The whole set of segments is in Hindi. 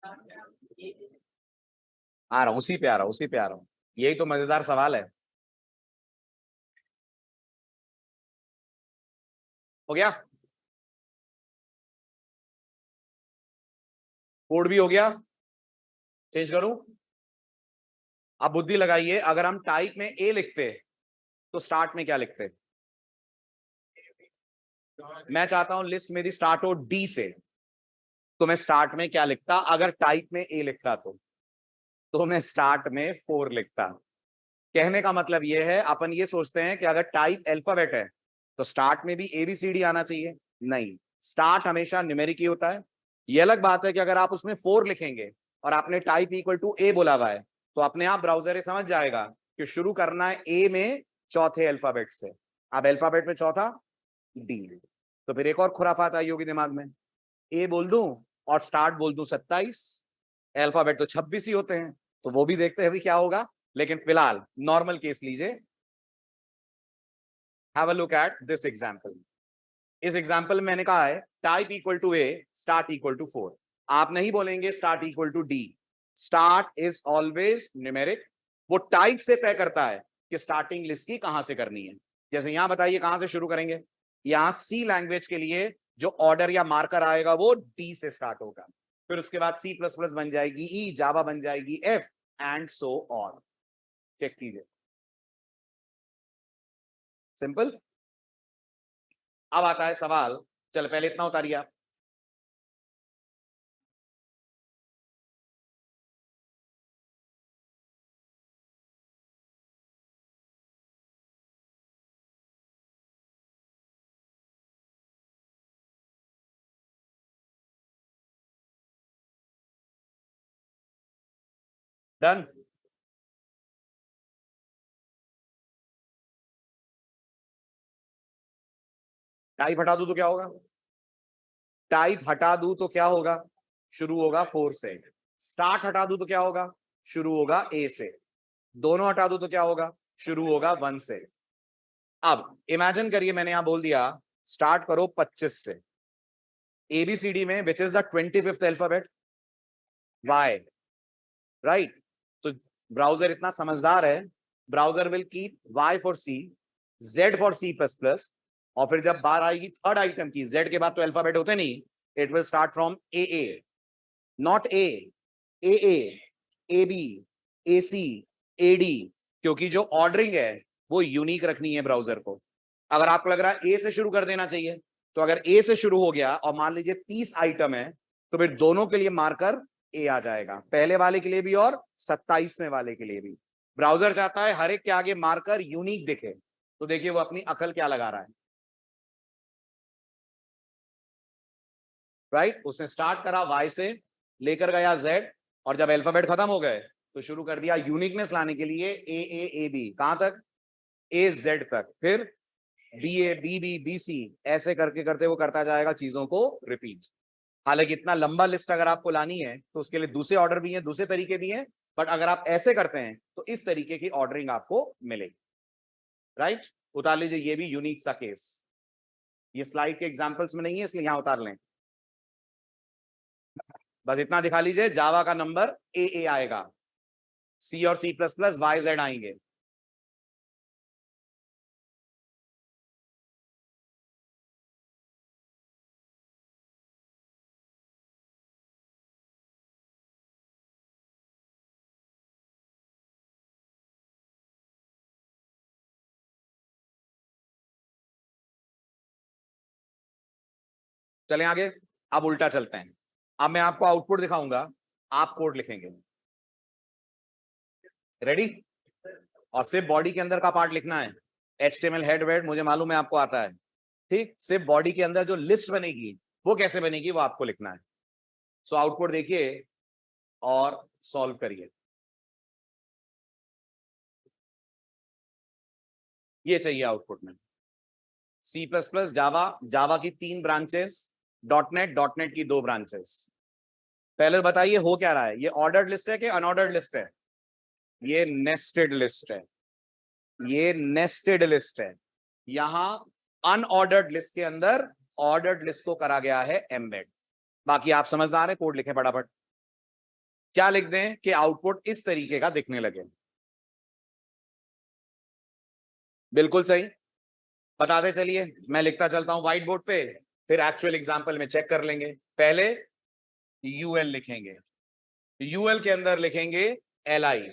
आ रहा हूं, उसी पे आ रहा हूं, उसी पे आ रहा हूं। यही तो मजेदार सवाल है। हो गया? कोड भी हो गया। चेंज करूं? अब बुद्धि लगाइए, अगर हम टाइप में ए लिखते तो स्टार्ट में क्या लिखते? मैं चाहता हूं लिस्ट मेरी स्टार्ट हो डी से, तो मैं स्टार्ट में क्या लिखता? अगर टाइप में ए लिखता तो मैं स्टार्ट में 4 लिखता। कहने का मतलब यह है, अपन ये सोचते हैं कि अगर टाइप अल्फाबेट है तो स्टार्ट में भी ABCD आना चाहिए। नहीं, स्टार्ट हमेशा न्यूमेरिक ही होता है। ये अलग बात है कि अगर आप उसमें 4 लिखेंगे और आपने टाइप इक्वल टू ए बोला हुआ है, तो अपने आप ब्राउजर ये समझ जाएगा कि शुरू करना है ए में चौथे अल्फाबेट से। अब अल्फाबेट में चौथा डी। तो फिर एक और खुराफात आई होगी दिमाग में, ए बोल दूं और स्टार्ट बोल दूं 27, अल्फाबेट तो 26 ही होते हैं, तो वो भी देखते हैं भी क्या होगा। लेकिन फिलहाल नॉर्मल केस लीजिए। Have a look at this example. इस एग्जांपल में मैंने कहा है type equal to A, start equal to 4। आप नहीं बोलेंगे start equal to D. Start is always numeric. वो टाइप से तय करता है कि स्टार्टिंग लिस्ट की कहां से करनी है। जैसे यहां बताइए कहां से शुरू करेंगे? यहां सी लैंग्वेज के लिए जो ऑर्डर या मार्कर आएगा वो डी से स्टार्ट होगा, फिर उसके बाद C++ बन जाएगी ई, जावा बन जाएगी F, and so on. Check कीजिए, सिंपल। अब आता है सवाल, चल पहले इतना उतारिए आप। डन। टाइप हटा दूं तो क्या होगा? टाइप हटा दूं तो क्या होगा? शुरू होगा 4 से। स्टार्ट हटा दूं तो क्या होगा? शुरू होगा ए से। दोनों हटा दूं तो क्या होगा? शुरू होगा 1 से। अब इमेजिन करिए मैंने यहां बोल दिया स्टार्ट करो 25 से। ABCD में which is the 25th alphabet? Y, right? तो ब्राउजर इतना समझदार है, browser will keep Y for C, Z for C++, और फिर जब बार आएगी थर्ड आइटम की, जेड के बाद तो अल्फाबेट होते नहीं, it will start from A, not A B, A C, A D. क्योंकि जो ऑर्डरिंग है वो यूनिक रखनी है ब्राउजर को। अगर आपको लग रहा है ए से शुरू कर देना चाहिए, तो अगर ए से शुरू हो गया और मान लीजिए 30 आइटम है, तो फिर दोनों के लिए मार्कर ए आ जाएगा, पहले वाले के लिए भी और 27वें वाले के लिए भी। ब्राउजर चाहता है हर एक के आगे मार्कर यूनिक दिखे, तो देखिए वो अपनी अकल क्या लगा रहा है, राइट? उसने स्टार्ट करा वाई से, लेकर गया जेड, और जब अल्फाबेट खत्म हो गए तो शुरू कर दिया यूनिकनेस लाने के लिए ए बी, कहां तक? ए जेड तक, फिर बी सी, ऐसे करके करते वो करता जाएगा चीजों को रिपीट। हालांकि इतना लंबा लिस्ट अगर आपको लानी है तो उसके लिए दूसरे ऑर्डर भी हैं, दूसरे तरीके भी हैं, बट अगर आप ऐसे करते हैं तो इस तरीके की ऑर्डरिंग आपको मिलेगी, राइट? उतार लीजिए, ये भी यूनिक सा केस, ये स्लाइड के एग्जांपल्स में नहीं है इसलिए यहां उतार लें। बस इतना दिखा लीजिए, जावा का नंबर ए आएगा, सी और C++ वाई जेड आएंगे। चलें आगे। अब उल्टा चलते हैं। अब मैं आपको आउटपुट दिखाऊंगा, आप कोड लिखेंगे। रेडी? और सिर्फ बॉडी के अंदर का पार्ट लिखना है। HTML हेड वेड मुझे मालूम है आपको आता है, ठीक? सिर्फ बॉडी के अंदर जो लिस्ट बनेगी वो कैसे बनेगी वो आपको लिखना है। सो आउटपुट देखिए और सॉल्व करिए। ये चाहिए आउटपुट में। C++, जावा, जावा की 3 ब्रांचेस, डॉट नेट की 2 ब्रांचेस। पहले बताइए हो क्या रहा है, ये ऑर्डर्ड लिस्ट है कि अनऑर्डर्ड लिस्ट है? ये नेस्टेड लिस्ट है, ये नेस्टेड लिस्ट है। यहां अनऑर्डर्ड लिस्ट के अंदर ऑर्डर्ड लिस्ट को करा गया है एम्बेड। बाकी आप समझदार है, कोड लिखे फटाफट। क्या लिख दें कि आउटपुट इस तरीके का दिखने लगे। बिल्कुल सही, बताते चलिए, मैं लिखता चलता हूं व्हाइट बोर्ड पे, फिर एक्चुअल एग्जांपल में चेक कर लेंगे। पहले यूएल लिखेंगे, यूएल के अंदर लिखेंगे एलआई,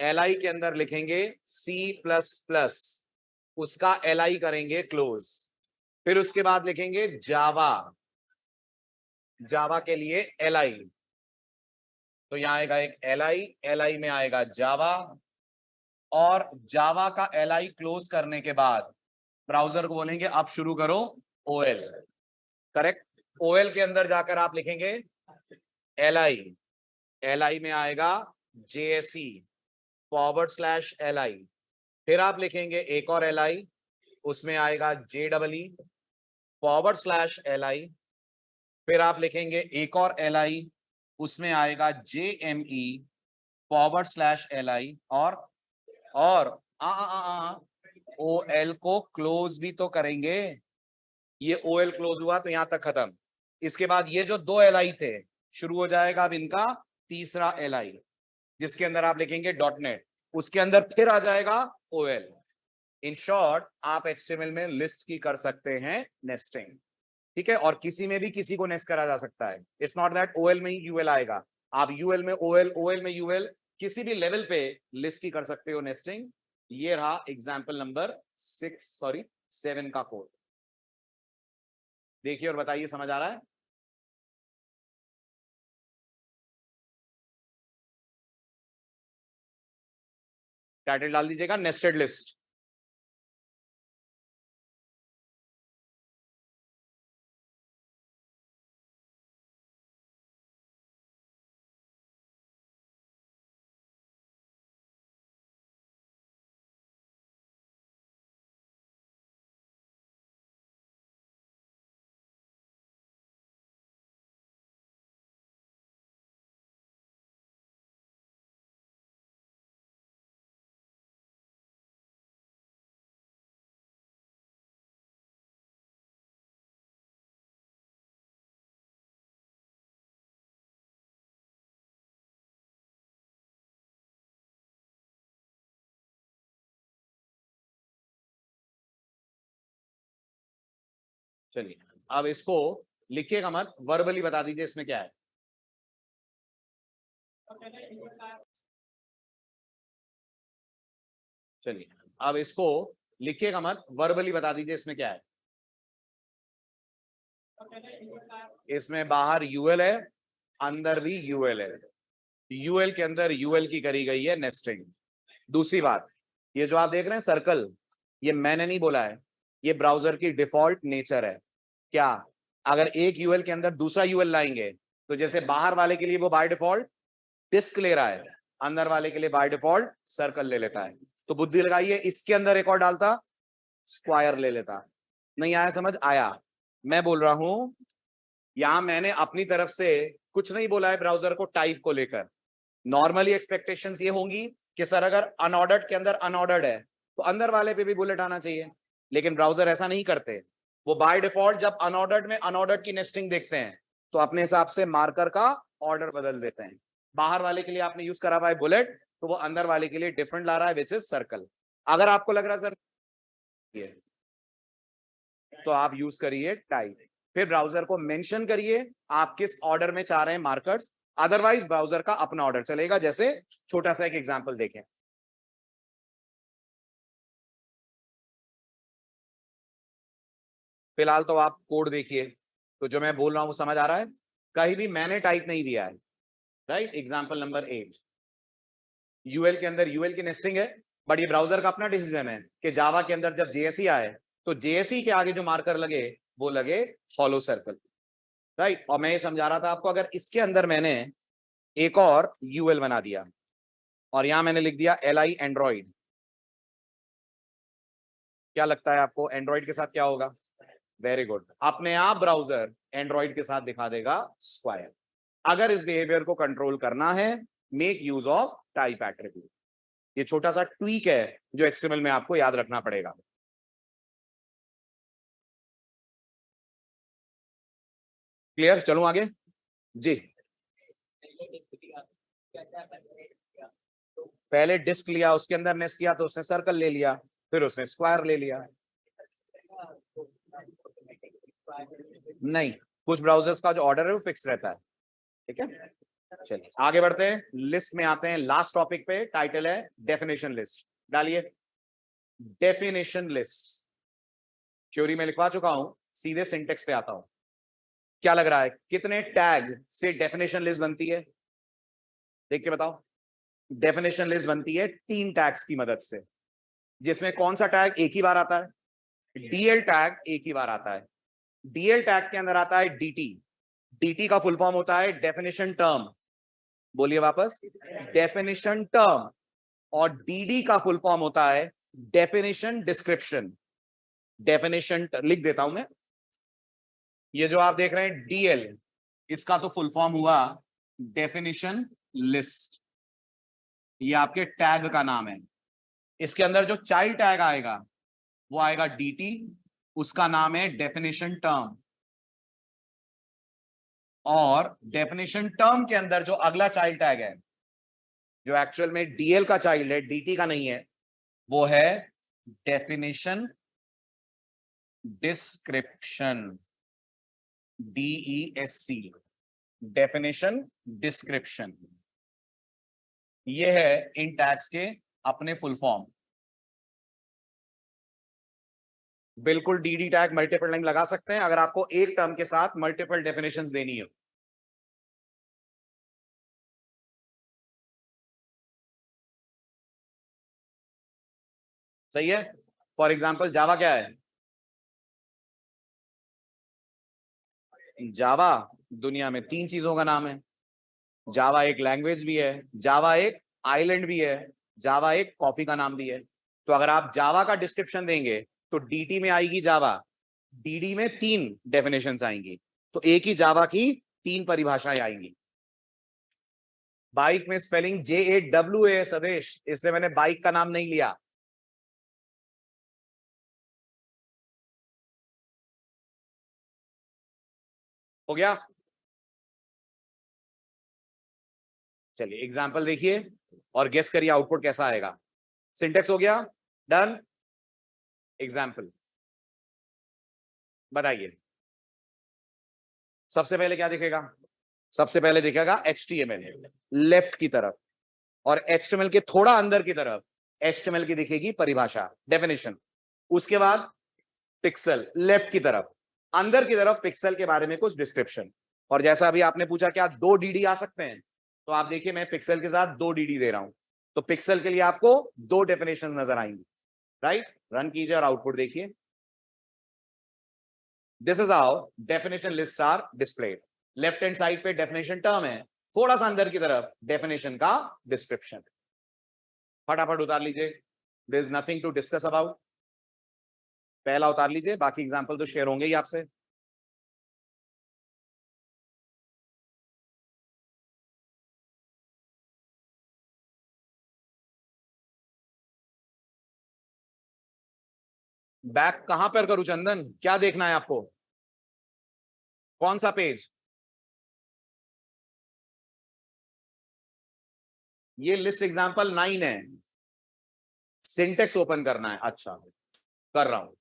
एलआई के अंदर लिखेंगे सी प्लस प्लस, उसका एलआई करेंगे क्लोज, फिर उसके बाद लिखेंगे जावा, जावा के लिए एलआई, तो यहां आएगा एक एलआई, एलआई में आएगा जावा, और जावा का एलआई क्लोज करने के बाद ब्राउजर को बोलेंगे अब शुरू करो ओएल, करेक्ट। ओएल के अंदर जाकर आप लिखेंगे एलआई, एलआई में आएगा जेएसई /एलआई, फिर आप लिखेंगे एक और एलआई, उसमें आएगा जेडबलई /एलआई, फिर आप लिखेंगे एक और एलआई, उसमें आएगा जेएमई /एलआई, और ओएल को क्लोज भी तो करेंगे। ये ओएल क्लोज हुआ तो यहां तक खत्म। इसके बाद ये जो दो एलआई थे, शुरू हो जाएगा अब इनका तीसरा एलआई, जिसके अंदर आप लिखेंगे डॉटनेट, उसके अंदर फिर आ जाएगा ओएल। इन शॉर्ट आप एचटीएमएल में लिस्ट की कर सकते हैं नेस्टिंग, ठीक है, और किसी में भी किसी को नेस्ट करा जा सकता है। इट्स नॉट दैट ओएल में ही यूएल आएगा, आप यूएल में ओएल, ओएल में यूएल, किसी भी लेवल पे लिस्ट की कर सकते हो नेस्टिंग। ये रहा एग्जाम्पल नंबर 7 का कोड, देखिए और बताइए समझ आ रहा है। टाइटल डाल दीजिएगा नेस्टेड लिस्ट। चलिए अब इसको लिखिएगा मत, वर्बली बता दीजिए इसमें क्या है। चलिए अब इसको लिखिएगा मत, वर्बली बता दीजिए इसमें क्या है। इसमें बाहर यूएल है, अंदर भी यूएल है, यूएल के अंदर यूएल की करी गई है नेस्टिंग। दूसरी बात, ये जो आप देख रहे हैं सर्कल, ये मैंने नहीं बोला है, ये ब्राउजर की डिफॉल्ट नेचर है। क्या, अगर एक यूएल के अंदर दूसरा यूएल लाएंगे तो जैसे बाहर वाले के लिए वो बाय डिफॉल्ट डिस्क ले रहा है, अंदर वाले के लिए बाय डिफॉल्ट सर्कल ले लेता है। तो बुद्धि लगाइए, इसके अंदर एक और डालता स्क्वायर ले लेता। नहीं आया समझ? आया। मैं बोल रहा हूं यहां मैंने अपनी तरफ से कुछ नहीं बोला है ब्राउजर को टाइप को लेकर। नॉर्मली एक्सपेक्टेशंस ये होंगी कि सर अगर अनऑर्डर्ड के अंदर अनऑर्डर्ड है तो अंदर वाले पे भी बुलेट आना चाहिए, लेकिन ब्राउजर ऐसा नहीं करते। वो बाय डिफॉल्ट जब अनऑर्डर्ड में अनऑर्डर्ड की नेस्टिंग देखते हैं तो अपने हिसाब से मार्कर का ऑर्डर बदल देते हैं। बाहर वाले के लिए आपने यूज करा हुआ है बुलेट, तो वो अंदर वाले के लिए डिफरेंट ला रहा है, विच इज सर्कल। अगर आपको लग रहा है सर ये, तो आप यूज करिए टाइप, फिर ब्राउजर को मेंशन करिए आप किस ऑर्डर में चाह रहे हैं मार्कर्स, अदरवाइज ब्राउजर का अपना ऑर्डर चलेगा। जैसे छोटा सा एक एग्जांपल देखें, फिलहाल तो आप कोड देखिए, तो जो मैं बोल रहा हूं वो समझ आ रहा है, कहीं भी मैंने टाइप नहीं दिया है, राइट। एग्जांपल नंबर 8, यूएल के अंदर यूएल की नेस्टिंग है, बट ये ब्राउजर का अपना डिसीजन है कि जावा के अंदर जब जेएसई आए तो जेएसई के आगे जो मार्कर लगे वो लगे हॉलो सर्कल, राइट। और मैं ये समझा रहा था आपको, अगर इसके अंदर मैंने एक और यूएल बना दिया और यहां मैंने लिख दिया एलआई एंड्रॉइड, क्या लगता है आपको एंड्रॉइड के साथ क्या होगा? वेरी गुड, अपने आप ब्राउजर एंड्रॉइड के साथ दिखा देगा स्क्वायर। अगर इस बिहेवियर को कंट्रोल करना है, make use of type attribute. ये छोटा सा ट्वीक है जो एक्सएमएल में आपको याद रखना पड़ेगा। क्लियर? चलूं आगे जी। पहले डिस्क लिया, उसके अंदर नेस्ट किया तो उसने सर्कल ले लिया, फिर उसने स्क्वायर ले लिया। नहीं, कुछ ब्राउजर्स का जो ऑर्डर है वो फिक्स रहता है। ठीक है, चलिए आगे बढ़ते हैं, लिस्ट में आते हैं, लास्ट टॉपिक पे, टाइटल है डेफिनेशन लिस्ट। डालिए डेफिनेशन लिस्ट। थ्योरी में लिखवा चुका हूं, सीधे सिंटेक्स पे आता हूं। क्या लग रहा है कितने टैग से डेफिनेशन लिस्ट बनती है? देख के बताओ। डेफिनेशन लिस्ट बनती है 3 टैग्स की मदद से, जिसमें कौन सा टैग एक ही बार आता है? डीएल टैग एक ही बार आता है। डीएल टैग के अंदर आता है डीटी। डीटी का फुल फॉर्म होता है डेफिनेशन टर्म। बोलिए वापस, डेफिनेशन टर्म। और डीडी का फुल फॉर्म होता है डेफिनेशन डिस्क्रिप्शन। डेफिनेशन लिख देता हूं मैं। ये जो आप देख रहे हैं डीएल, इसका तो फुल फॉर्म हुआ डेफिनेशन लिस्ट। ये आपके टैग का नाम है। इसके अंदर जो चाइल्ड टैग आएगा वो आएगा डीटी, उसका नाम है डेफिनेशन टर्म। और डेफिनेशन टर्म के अंदर जो अगला चाइल्ड टैग है, जो एक्चुअल में डीएल का चाइल्ड है, डीटी का नहीं है, वो है definition description. DESC, definition description. ये है इन टैग्स के अपने फुल फॉर्म। बिल्कुल डीडी टैग मल्टीपल टाइम लगा सकते हैं अगर आपको एक टर्म के साथ मल्टीपल डेफिनेशंस देनी हो। सही है। फॉर एग्जाम्पल जावा क्या है? जावा दुनिया में 3 चीजों का नाम है। जावा एक लैंग्वेज भी है, जावा एक आइलैंड भी है, जावा एक कॉफी का नाम भी है। तो अगर आप जावा का डिस्क्रिप्शन देंगे तो डीटी में आएगी जावा, डीडी में 3 डेफिनेशंस आएंगी, तो एक ही जावा की 3 परिभाषाएं आएंगी। बाइक में स्पेलिंग JAWA सदेश, इसलिए मैंने बाइक का नाम नहीं लिया। हो गया? चलिए एग्जाम्पल देखिए और गेस करिए आउटपुट कैसा आएगा। सिंटेक्स हो गया, डन। एग्जाम्पल बताइए। सबसे पहले क्या दिखेगा? सबसे पहले दिखेगा HTML लेफ्ट की तरफ, और HTML के थोड़ा अंदर की तरफ HTML की दिखेगी परिभाषा, डेफिनेशन। उसके बाद पिक्सल लेफ्ट की तरफ, अंदर की तरफ पिक्सल के बारे में कुछ डिस्क्रिप्शन। और जैसा अभी आपने पूछा क्या 2 डीडी आ सकते हैं, तो आप देखिए मैं पिक्सल के साथ 2 डीडी दे रहा हूं, तो पिक्सल के लिए आपको 2 डेफिनेशन नजर आएंगी। राइट, रन कीजिए और आउटपुट देखिए। This is how definition list are displayed. Left hand side पे डेफिनेशन टर्म है, थोड़ा सा अंदर की तरफ डेफिनेशन का डिस्क्रिप्शन। फटाफट उतार लीजिए, there is nothing to discuss about. पहला उतार लीजिए, बाकी एग्जांपल तो शेयर होंगे ही आपसे। बैक कहां पर करूं चंदन, क्या देखना है आपको? कौन सा पेज? ये लिस्ट एग्जांपल 9 है। सिंटेक्स ओपन करना है, अच्छा कर रहा हूं।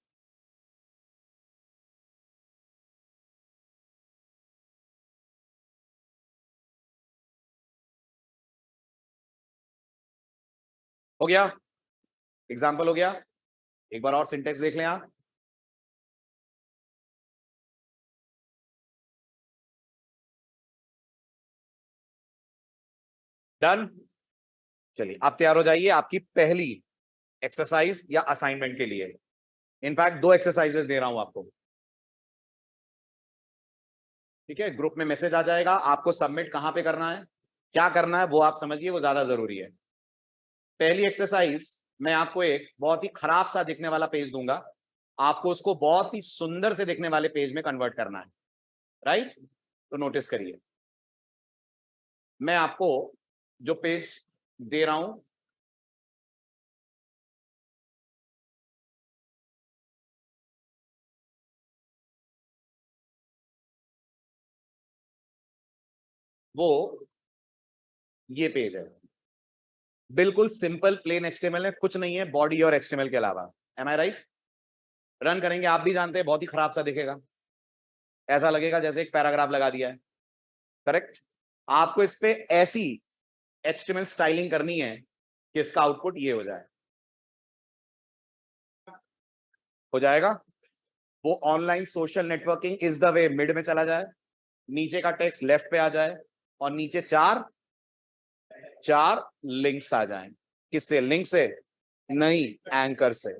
हो गया, एग्जांपल हो गया। एक बार और सिंटेक्स देख लें आप। डन। चलिए आप तैयार हो जाइए आपकी पहली एक्सरसाइज या असाइनमेंट के लिए। इनफैक्ट 2 एक्सरसाइजेस दे रहा हूं आपको। ठीक है, ग्रुप में मैसेज आ जाएगा, आपको सबमिट कहां पे करना है, क्या करना है वो आप समझिए, वो ज्यादा जरूरी है। पहली एक्सरसाइज, मैं आपको एक बहुत ही खराब सा दिखने वाला पेज दूंगा, आपको उसको बहुत ही सुंदर से दिखने वाले पेज में कन्वर्ट करना है। राइट, तो नोटिस करिए, मैं आपको जो पेज दे रहा हूं, वो ये पेज है, बिल्कुल सिंपल प्लेन एचटीएमएल है, कुछ नहीं है बॉडी और एचटीएमएल के अलावा। एम आई राइट? रन करेंगे, आप भी जानते हैं बहुत ही खराब सा दिखेगा, ऐसा लगेगा जैसे एक पैराग्राफ लगा दिया है। करेक्ट? आपको इस पे ऐसी एचटीएमएल स्टाइलिंग करनी है कि इसका आउटपुट ये हो जाए, हो जाएगा। वो online social networking is the way mid में चला जाए, नीचे का टेक्स्ट लेफ्ट पे आ जाए और नीचे चार लिंक्स आ जाएं। किससे? लिंक से नहीं, एंकर से।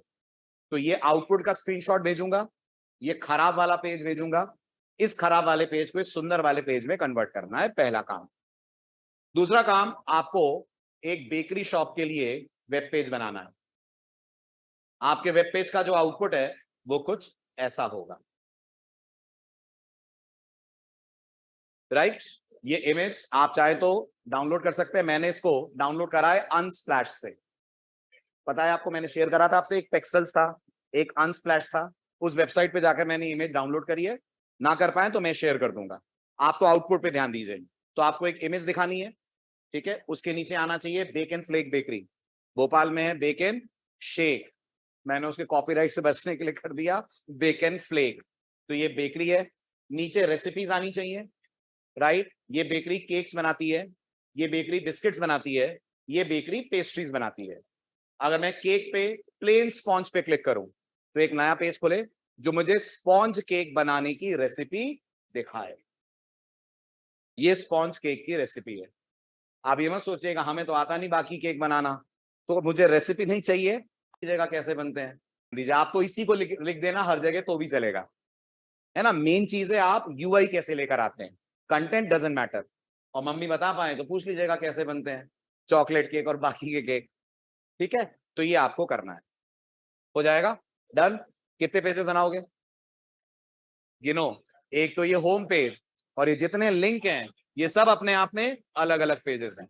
तो ये आउटपुट का स्क्रीनशॉट भेजूंगा, ये खराब वाला पेज भेजूंगा, इस खराब वाले पेज को इस सुंदर वाले पेज में कन्वर्ट करना है, पहला काम। दूसरा काम, आपको एक बेकरी शॉप के लिए वेब पेज बनाना है। आपके वेब पेज का जो आउटपुट है वो कुछ ऐसा होगा, राइट? ये इमेज आप चाहे तो डाउनलोड कर सकते हैं, मैंने इसको डाउनलोड करा है अनस्प्लैश से। पता है आपको, मैंने शेयर करा था आपसे, एक पिक्सेल्स था, एक अनस्प्लैश था, उस वेबसाइट पे जाकर मैंने इमेज डाउनलोड करी है। ना कर पाए तो मैं शेयर कर दूंगा। आप तो आउटपुट पे ध्यान दीजिए। तो आपको एक इमेज दिखानी है, ठीक है? उसके नीचे आना चाहिए bake and flake bakery, Bhopal में है बेक एंड शेक, मैंने उसके कॉपीराइट से बचने के लिए कर दिया बेक एंड फ्लेक। तो ये बेकरी है, नीचे रेसिपीज आनी चाहिए, राइट? ये बेकरी केक्स बनाती है, ये बेकरी बिस्किट्स बनाती है, ये बेकरी पेस्ट्रीज बनाती है। अगर मैं केक पे प्लेन स्पॉन्ज पे क्लिक करूं तो एक नया पेज खुले जो मुझे स्पॉन्ज केक बनाने की रेसिपी दिखाए। ये स्पॉन्ज केक की रेसिपी है। आप ये मत सोचिएगा हमें तो आता नहीं बाकी केक बनाना, तो मुझे रेसिपी नहीं चाहिए, जगह कैसे बनते हैं दीजिए, आप तो इसी को लिख देना हर जगह तो भी चलेगा, है ना? मेन चीज है आप यूआई कैसे लेकर आते हैं, कंटेंट डजंट मैटर। और मम्मी बता पाए तो पूछ लीजिएगा कैसे बनते हैं चॉकलेट केक और बाकी के केक, ठीक है? तो ये आपको करना है, हो जाएगा। डन। कितने पेजेस बनाओगे? गिनो। एक तो ये होम पेज और ये जितने लिंक हैं ये सब अपने आप में अलग अलग पेजेस हैं,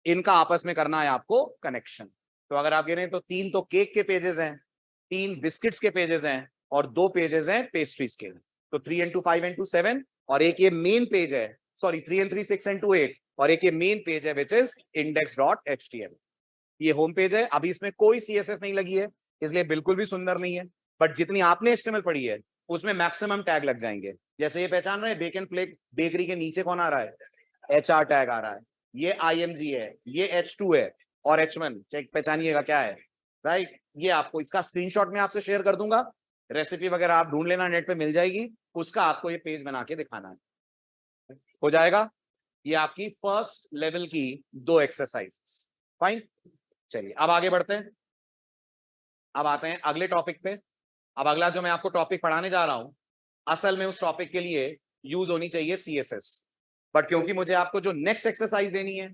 इनका आपस में करना है आपको कनेक्शन। तो अगर आप गिने तो 3 तो केक के पेजेस हैं, 3 बिस्किट्स के पेजेस हैं और 2 पेजेस हैं पेस्ट्रीज के। तो 3 into 5 into 7 और एक ये मेन पेज है, सॉरी 3 and 3 6 into 8 और एक ये मेन पेज है विच इज index.html। ये होम पेज है, अभी इसमें कोई CSS नहीं लगी है इसलिए बिल्कुल भी सुंदर नहीं है, बट जितनी आपने HTML पढ़ी है उसमें मैक्सिमम टैग लग जाएंगे। जैसे ये पहचान रहे हैं बेक एंड फ्लेक बेकरी के नीचे कौन आ रहा है? HR टैग आ रहा है, ये IMG है, ये H2 है और H1 चेक पहचानिएगा क्या है, राइट? ये आपको इसका स्क्रीनशॉट में आपसे शेयर कर दूंगा, रेसिपी वगैरह आप ढूंढ लेना नेट पे मिल जाएगी, उसका आपको ये पेज बना के दिखाना है, हो जाएगा। ये आपकी फर्स्ट लेवल की 2 एक्सरसाइजेस, फाइन। चलिए अब आगे बढ़ते हैं, अब आते हैं अगले टॉपिक पे। अब अगला जो मैं आपको टॉपिक पढ़ाने जा रहा हूं असल में उस टॉपिक के लिए यूज होनी चाहिए CSS, बट क्योंकि मुझे आपको जो नेक्स्ट एक्सरसाइज देनी है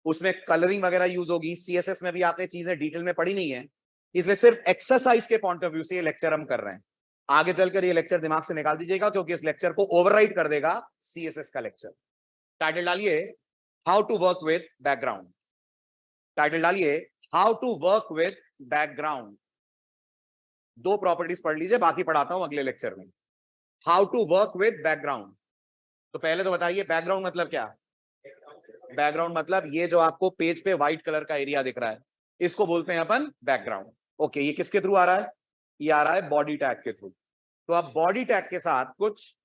उसमें कलरिंग वगैरह यूज होगी, CSS में भी आपने चीजें डिटेल में पढ़ी नहीं है, इसलिए सिर्फ एक्सरसाइज के पॉइंट ऑफ व्यू से ये लेक्चर हम कर रहे हैं। आगे चलकर ये लेक्चर दिमाग से निकाल दीजिएगा क्योंकि इस लेक्चर को ओवरराइड कर देगा CSS का लेक्चर। टाइटल डालिए how to work with background, title डालिए how to work with background. 2 properties पढ़ लीजिए, बाकी पढ़ाता हूं अगले लेक्चर में। How to work with background, तो पहले तो बताइए बैकग्राउंड मतलब क्या? बैकग्राउंड मतलब ये जो आपको पेज पे व्हाइट कलर का एरिया दिख रहा है इसको बोलते हैं अपन बैकग्राउंड। ओके, ये किसके थ्रू आ रहा है? ये आ रहा है बॉडी टैग के थ्रू। तो अब बॉडी टैग के साथ कुछ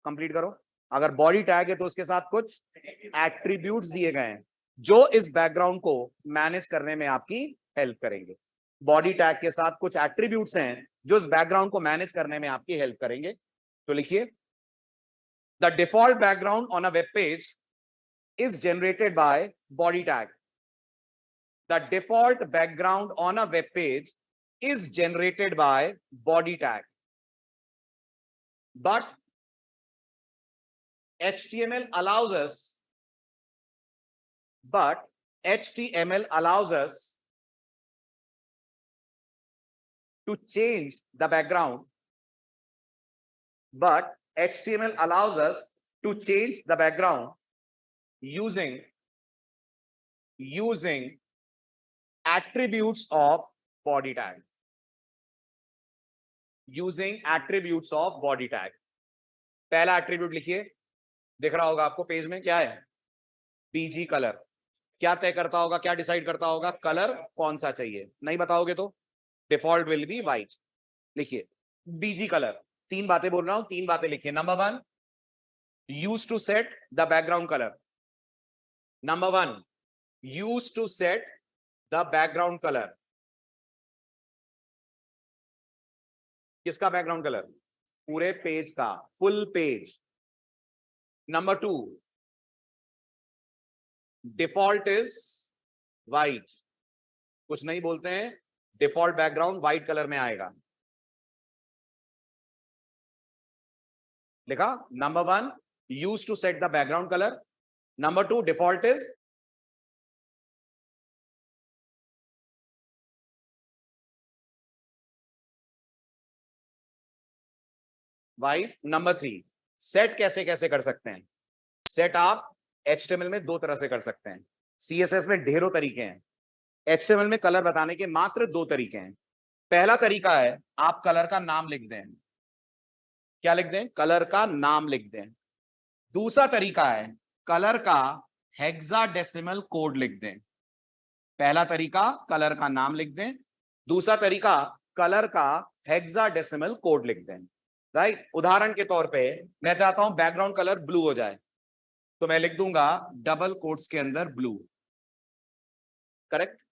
कंप्लीट करो, अगर बॉडी टैग है तो उसके साथ कुछ एट्रीब्यूट्स दिए गए हैं जो इस बैकग्राउंड को मैनेज करने में आपकी हेल्प करेंगे। बॉडी टैग के साथ कुछ एट्रीब्यूट्स हैं जो इस बैकग्राउंड को मैनेज करने में आपकी हेल्प करेंगे। तो लिखिए the default background on a web page is generated by body tag. The default background on a web page is generated by body tag. But HTML allows us to change the background. But HTML allows us to change the background using attributes of body tag. Using attributes of body tag. पहला एट्रीब्यूट लिखिए, दिख रहा होगा आपको पेज में, क्या है? BG colour. क्या तय करता होगा, क्या डिसाइड करता होगा, कलर कौन सा चाहिए। नहीं बताओगे तो डिफॉल्ट विल बी व्हाइट। लिखिए बीजी कलर, 3 बातें बोल रहा हूं, 3 बातें लिखिए। Number 1, use to set the background colour. Number 1, use to set the background colour. किसका बैकग्राउंड कलर? पूरे पेज का, full page. Number 2, default is white. कुछ नहीं बोलते हैं, डिफॉल्ट बैकग्राउंड व्हाइट कलर में आएगा। लिखा? Number 1, use to set the background colour. Number 2, default is white. Number 3, set कैसे कैसे कर सकते हैं? सेट आप HTML में 2 तरह से कर सकते हैं, CSS में ढेरों तरीके हैं, HTML में कलर बताने के मात्र 2 तरीके हैं। पहला तरीका है आप कलर का नाम लिख दें। क्या लिख दें? कलर का नाम लिख दें। दूसरा तरीका है कलर का हेक्साडेसिमल कोड लिख दें। पहला तरीका कलर का नाम लिख दें, दूसरा तरीका कलर का हेक्साडेसिमल कोड लिख दें। राइट? उदाहरण के तौर पे मैं चाहता हूं बैकग्राउंड कलर ब्लू हो जाए, तो मैं लिख दूंगा डबल कोट्स के अंदर ब्लू। करेक्ट?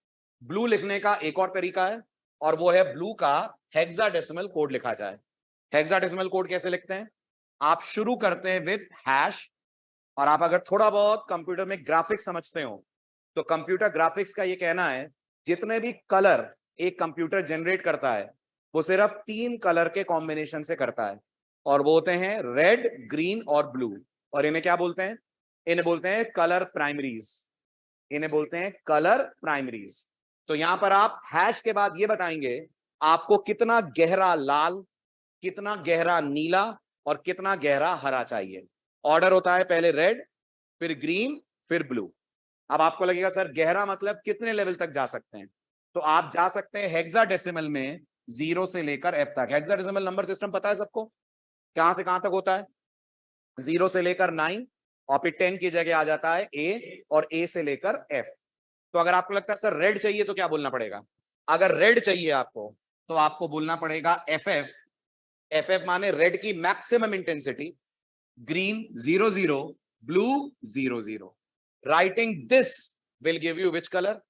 ब्लू लिखने का एक और तरीका है, और वो है ब्लू का हेक्साडेसिमल कोड लिखा जाए। हेक्साडेसिमल कोड कैसे लिखते हैं? आप शुरू करते हैं विद हैश, और आप अगर थोड़ा बहुत कंप्यूटर में ग्राफिक्स समझते हो तो कंप्यूटर ग्राफिक्स का ये कहना है जितने भी कलर एक कंप्यूटर जनरेट करता है वो सिर्फ 3 कलर के कॉम्बिनेशन से करता है, और वो होते हैं रेड, ग्रीन और ब्लू। और इन्हें क्या बोलते हैं? इन्हें बोलते हैं कलर प्राइमरीज। इन्हें बोलते हैं कलर प्राइमरीज। तो यहां पर आप हैश के बाद ये बताएंगे आपको कितना गहरा लाल, कितना गहरा नीला और कितना गहरा हरा चाहिए। ऑर्डर होता है पहले रेड, फिर ग्रीन, फिर ब्लू। अब आपको लगेगा सर गहरा मतलब कितने लेवल तक जा सकते हैं? तो आप जा सकते हैं हेक्साडेसिमल में 0 से लेकर F तक। हेक्साडेसिमल नंबर सिस्टम पता है सबको, कहां से कहां तक होता है? 0 से लेकर 9, और फिर 10 की जगह आ जाता है A, और A से लेकर F। तो अगर आपको लगता है सर रेड चाहिए तो क्या बोलना पड़ेगा? अगर रेड चाहिए आपको तो आपको बोलना पड़ेगा FF। FF माने रेड की maximum intensity, green 00, blue 00. Writing this will give you which color?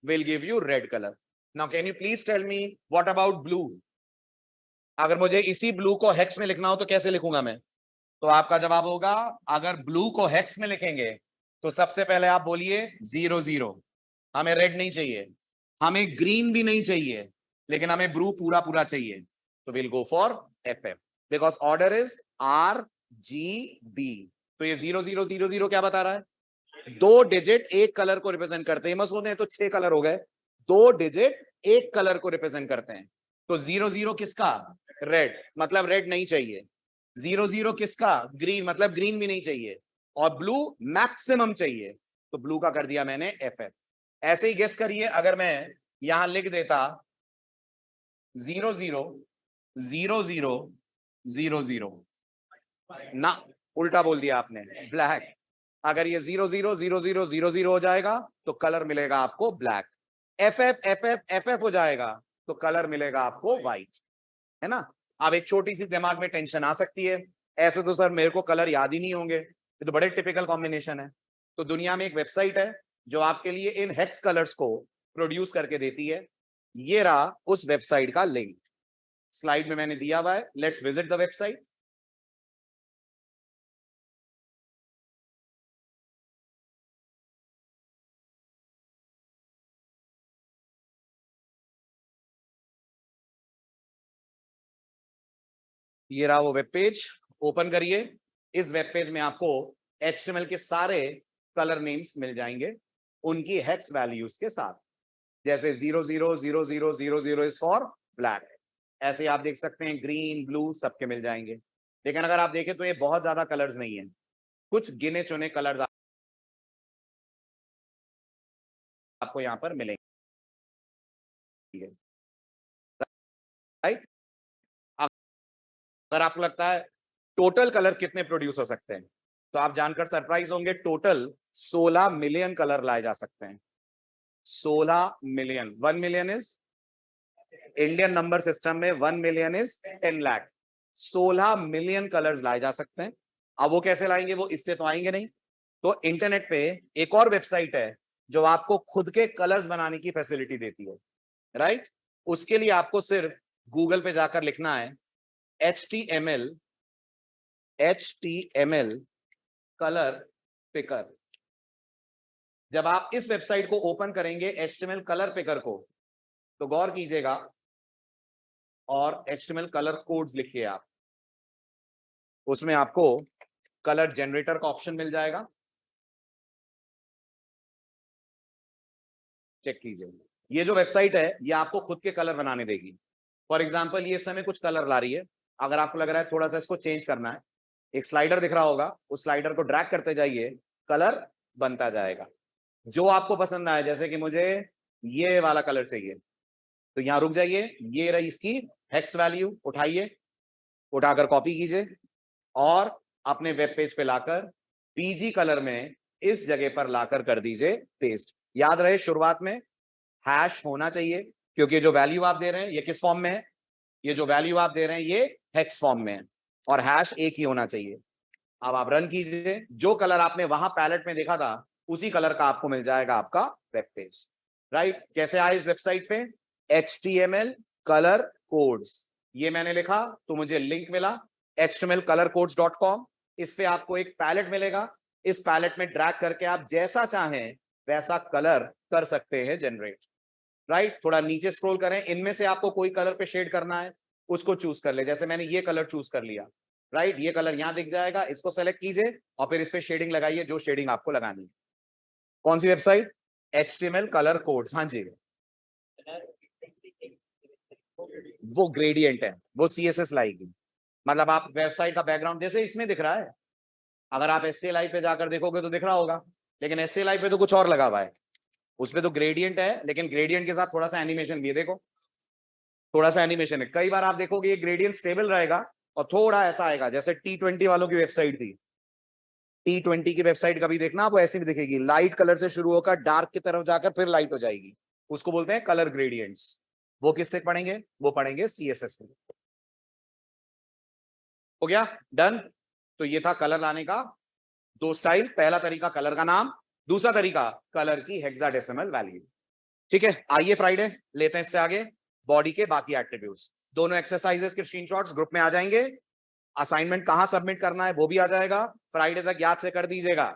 Will give you red color. Now can you please tell me what about blue? अगर मुझे इसी ब्लू को हेक्स में लिखना हो तो कैसे लिखूंगा मैं? तो आपका जवाब होगा, अगर ब्लू को हेक्स में लिखेंगे तो सबसे पहले आप बोलिए 00। हमें रेड नहीं चाहिए, हमें ग्रीन भी नहीं चाहिए, लेकिन हमें ब्लू पूरा पूरा चाहिए। तो will go for FF because order is RGB। तो ये 0000 क्या बता रहा है? 2 डिजिट एक कलर को रिप्रेजेंट करते हैं। मत सोचें तो 6 कलर हो गए, 2 डिजिट एक कलर को रिप्रेजेंट करते हैं। तो 00 किसका? रेड, मतलब रेड नहीं चाहिए। 00 किसका? ग्रीन, मतलब ग्रीन भी नहीं चाहिए। और ब्लू मैक्सिमम चाहिए, तो ब्लू का कर दिया मैंने FF। ऐसे ही गेस करिए, अगर मैं यहां लिख देता 000000 ना, उल्टा बोल दिया आपने, ब्लैक। अगर ये 000000 हो जाएगा तो कलर मिलेगा आपको ब्लैक। FF हो जाएगा तो कलर मिलेगा आपको व्हाइट, है ना? अब एक छोटी सी दिमाग में टेंशन आ सकती है, ऐसे तो सर मेरे को कलर याद ही नहीं होंगे, ये तो बड़े टिपिकल कॉम्बिनेशन है। तो दुनिया में एक वेबसाइट है जो आपके लिए इन हेक्स कलर्स को प्रोड्यूस करके देती है। ये रहा उस वेबसाइट का लिंक, स्लाइड में मैंने दिया हुआ है। Let's visit the website. ये रहा वो वेब पेज, ओपन करिए। इस वेब पेज में आपको HTML के सारे कलर नेम्स मिल जाएंगे उनकी हेक्स वैल्यूज के साथ। जैसे 000000 इज फॉर ब्लैक, ऐसे आप देख सकते हैं ग्रीन, ब्लू सबके मिल जाएंगे। लेकिन अगर आप देखें तो ये बहुत ज्यादा कलर्स नहीं है, कुछ गिने चुने कलर्स आपको यहाँ पर मिलेंगे। राइट? अगर आपको लगता है टोटल कलर कितने प्रोड्यूस हो सकते हैं तो आप जानकर सरप्राइज होंगे, टोटल 16 मिलियन कलर लाए जा सकते हैं। 16 million, 1 million is Indian number system में 1 million is 10 lakh. 16 million colours लाए जा सकते हैं। अब वो कैसे लाएंगे, वो इससे तो आएंगे नहीं। तो इंटरनेट पे एक और वेबसाइट है जो आपको खुद के कलर्स बनाने की फैसिलिटी देती है, राइट। उसके लिए आपको सिर्फ गूगल पे जाकर लिखना है HTML कलर पिकर। जब आप इस वेबसाइट को ओपन करेंगे HTML कलर पिकर को, तो गौर कीजिएगा और HTML कलर कोड्स लिखिए आप। उसमें आपको कलर जनरेटर का ऑप्शन मिल जाएगा, चेक कीजिए। ये जो वेबसाइट है ये आपको खुद के कलर बनाने देगी। फॉर एग्जांपल ये इस समय कुछ कलर ला रही है, अगर आपको लग रहा है थोड़ा सा इसको चेंज करना है, एक स्लाइडर दिख रहा होगा, उस स्लाइडर को ड्रैग करते जाइए, कलर बनता जाएगा जो आपको पसंद आए। जैसे कि मुझे ये वाला कलर चाहिए, तो यहां रुक जाइए, ये रही इसकी हेक्स वैल्यू, उठाइए, उठाकर कॉपी कीजिए और अपने वेब पेज पे लाकर पीजी कलर में इस जगह पर लाकर कर दीजिए पेस्ट। याद रहे शुरुआत में हैश होना चाहिए, क्योंकि जो वैल्यू आप दे रहे हैं ये किस फॉर्म में है, ये जो वैल्यू आप दे रहे हैं ये हेक्स फॉर्म में है, और हैश एक ही होना चाहिए। अब आप रन कीजिए, जो कलर आपने वहां पैलेट में देखा था उसी कलर का आपको मिल जाएगा आपका वेब पेज, राइट। कैसे आए इस वेबसाइट पे, HTML कलर कोड्स, ये मैंने लिखा तो मुझे लिंक मिला htmlcolorcodes.com। इस पे आपको एक पैलेट मिलेगा, इस पैलेट में ड्रैग करके आप जैसा चाहें वैसा कलर कर सकते हैं जनरेट, राइट। थोड़ा नीचे स्क्रॉल करें, इनमें से आपको कोई कलर पे शेड करना है उसको चूज कर ले। जैसे मैंने ये कलर चूज कर लिया, राइट, ये कलर यहां दिख जाएगा, इसको सेलेक्ट कीजिए और फिर इस पे शेडिंग लगाइए जो शेडिंग आपको लगानी है। कौन सी वेबसाइट, HTML कलर कोड्स, हाँ जी। वो ग्रेडियंट है, वो CSS लाएगी। मतलब आप वेबसाइट का बैकग्राउंड जैसे इसमें दिख रहा है, अगर आप SCLI पे जाकर देखोगे तो दिख रहा होगा, लेकिन SCLI पे तो कुछ और लगा हुआ है, उसमें तो ग्रेडियंट है, लेकिन ग्रेडियंट के साथ थोड़ा सा एनिमेशन भी है, देखो थोड़ा सा एनिमेशन है। कई बार आप देखोगे ये ग्रेडियंट स्टेबल रहेगा और थोड़ा ऐसा आएगा, जैसे T20 वालों की वेबसाइट थी, T20 की वेबसाइट कभी देखना आपको ऐसी भी दिखेगी, लाइट कलर से शुरू होकर डार्क की तरफ जाकर फिर लाइट हो जाएगी, उसको बोलते हैं कलर ग्रेडियंट्स। वो किससे पढ़ेंगे, वो पढ़ेंगे CSS में। हो गया डन। तो ये था कलर लाने का दो स्टाइल, पहला तरीका कलर का नाम, दूसरा तरीका कलर की हेक्साडेसिमल वैल्यू। ठीक है, आइए फ्राइडे लेते हैं इससे आगे बॉडी के बाकी एट्रीब्यूट्स। दोनों एक्सरसाइजेस के स्क्रीनशॉट्स ग्रुप में आ जाएंगे, असाइनमेंट कहां सबमिट करना है वो भी आ जाएगा, फ्राइडे तक याद से कर दीजिएगा।